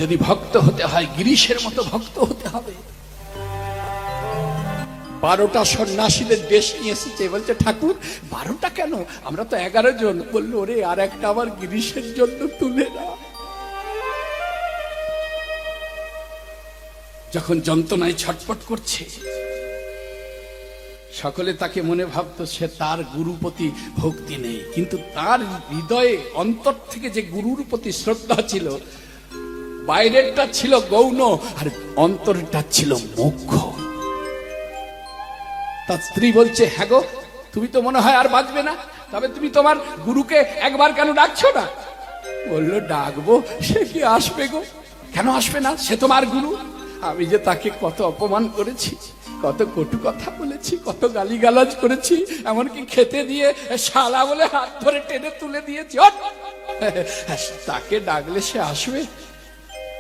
যদি ভক্ত হতে হয় গিরিশের মতো ভক্ত হতে হবে। 12টা সন্ন্যাসীদের দেশ নিয়ে এসেছে, বলছে ঠাকুর 12টা কেন, আমরা তো 11 জন। বললো ওরে আর একটা আবার গিরিশের জন্য তুলে না। যখন যন্ত্রণায় ছটফট করছে, সকলে তাকে মনে ভাবতো সে তার গুরুর প্রতি ভক্তি নেই, কিন্তু তার হৃদয়ে অন্তর থেকে যে গুরুর প্রতি শ্রদ্ধা ছিল, বাইরেরটা ছিল গৌণ আর অন্তরটা ছিল মুখ্য। তার স্ত্রী বলছে, হ্যাঁ গো, তুমি তো মনে হয় আর বাঁচবে না, তবে তুমি তোমার গুরুকে একবার কেন ডাকছো না? বললো, ডাকবো, সে কি আসবে গো? কেন আসবে না? সে তোমার গুরু। আমি যে তাকে কত অপমান করেছি, কত কটু কথা বলেছি, কত গালিগালাজ করেছি, এমনকি খেতে দিয়ে শালা বলে হাত ধরে টেনে তুলে দিয়েছি, তাকে ডাকলে সে আসবে?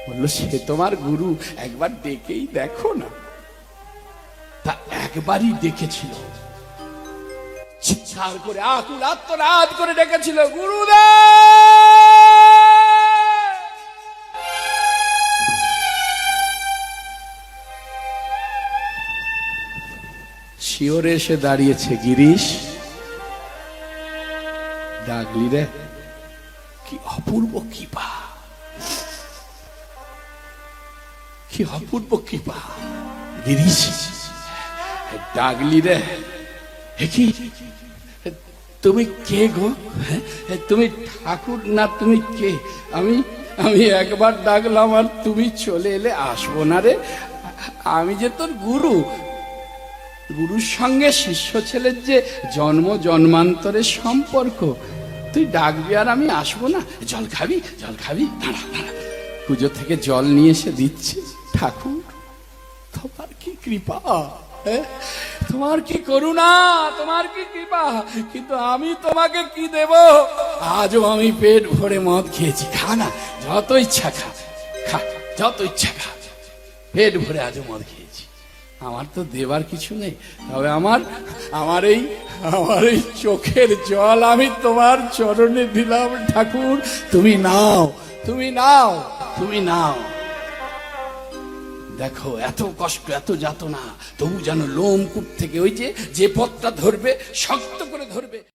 বললো, সে তোমার গুরু, একবার ডেকেই দেখো না। তা একবারই ডেকেছিল, চিৎকার করে আকুল আত্মনাদ করে ডেকেছিল, গুরুদেব। শিওরে এসে দাঁড়িয়েছে গিরিশ। ডাকলি রে, কি অপূর্ব কৃপা, কি অপূর্ব কৃপা। গিরিশ, ডাকলি রে, কি তুমি কে গো? তুমি ঠাকুর না তুমি কে? আমি আমি একবার ডাকলাম আর তুমি চলে এলে, আসবো না রে? আমি যে তোর গুরু, গুরুর সঙ্গে শিষ্য ছেলের যে জন্ম জন্মান্তরের সম্পর্ক, তুই ডাকবি আর আমি আসবো না? জল খাবি? জল খাবি? দাঁড়া দাঁড়া, পুজো থেকে জল নিয়ে এসে দিচ্ছি। ঠাকুর, তোমার কি কৃপা, তোমার কি করুণা, তোমার কি কৃপা, কিন্তু আমি তোমাকে কি দেব? আজও আমি পেট ভরে মদ খেয়েছি। খা না, যত ইচ্ছা খা, খা, যত ইচ্ছা খা, পেট ভরে আজও মদ খেয়েছি। আমার তো দেবার কিছু নেই, তবে আমার এই চোখের জল আমি তোমার চরণে দিলাম। ঠাকুর, তুমি নাও, তুমি নাও, তুমি নাও। দেখো, এত কষ্ট, এত যাতনা, তবু যেন লোমকূপ থেকে ওই যে পথটা ধরবে, শক্ত করে ধরবে।